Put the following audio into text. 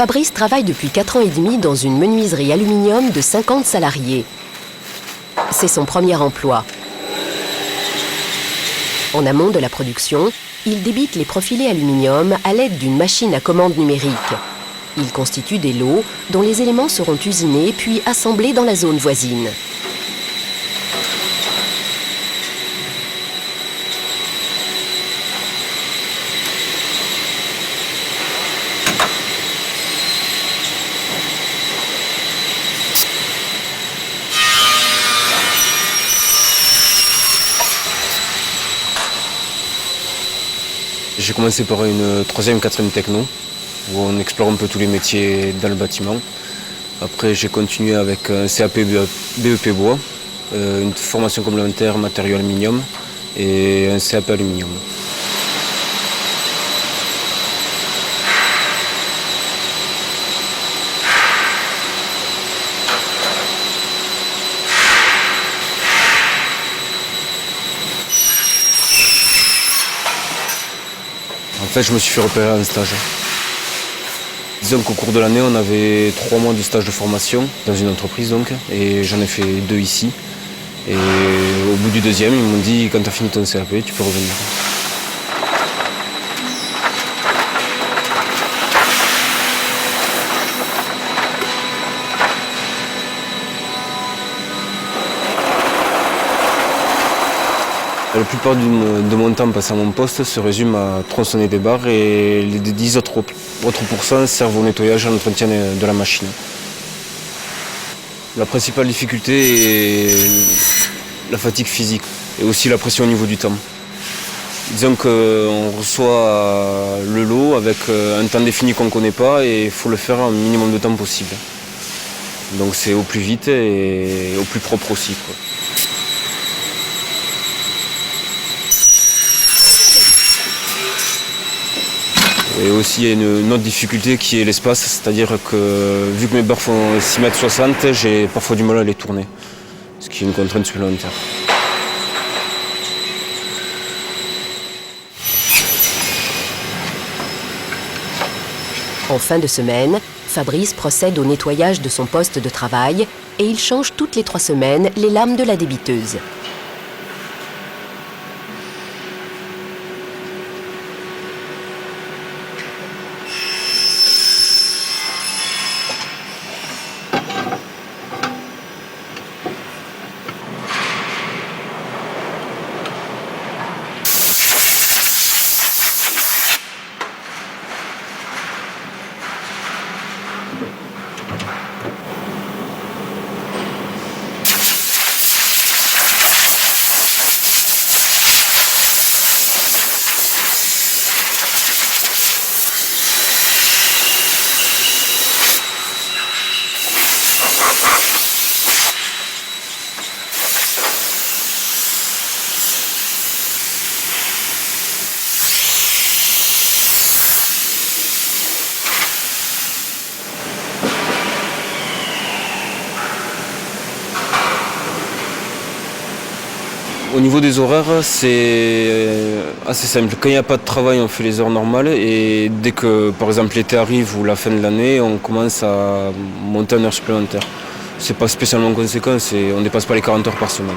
Fabrice travaille depuis 4 ans et demi dans une menuiserie aluminium de 50 salariés. C'est son premier emploi. En amont de la production, il débite les profilés aluminium à l'aide d'une machine à commande numérique. Il constitue des lots dont les éléments seront usinés puis assemblés dans la zone voisine. J'ai commencé par une 3e, 4e techno, où on explore un peu tous les métiers dans le bâtiment. Après, j'ai continué avec un CAP BEP bois, une formation complémentaire matériaux aluminium et un CAP aluminium. En fait, je me suis fait repérer à un stage. Disons qu'au cours de l'année, on avait 3 mois de stage de formation dans une entreprise donc, et j'en ai fait 2 ici. Et au bout du 2e, ils m'ont dit quand tu as fini ton CAP, tu peux revenir. La plupart de mon temps passé à mon poste se résume à tronçonner des barres et les 10 autres pourcents servent au nettoyage et à l'entretien de la machine. La principale difficulté est la fatigue physique et aussi la pression au niveau du temps. Disons qu'on reçoit le lot avec un temps défini qu'on ne connaît pas et il faut le faire un minimum de temps possible. Donc c'est au plus vite et au plus propre aussi, quoi. Et aussi, il y a une autre difficulté qui est l'espace, c'est-à-dire que vu que mes barres font 6,60 m, j'ai parfois du mal à les tourner, ce qui est une contrainte supplémentaire. En fin de semaine, Fabrice procède au nettoyage de son poste de travail et il change toutes les 3 semaines les lames de la débiteuse. Au niveau des horaires, c'est assez simple. Quand il n'y a pas de travail, on fait les heures normales et dès que, par exemple, l'été arrive ou la fin de l'année, on commence à monter en heures supplémentaires. C'est pas spécialement conséquent, on ne dépasse pas les 40 heures par semaine.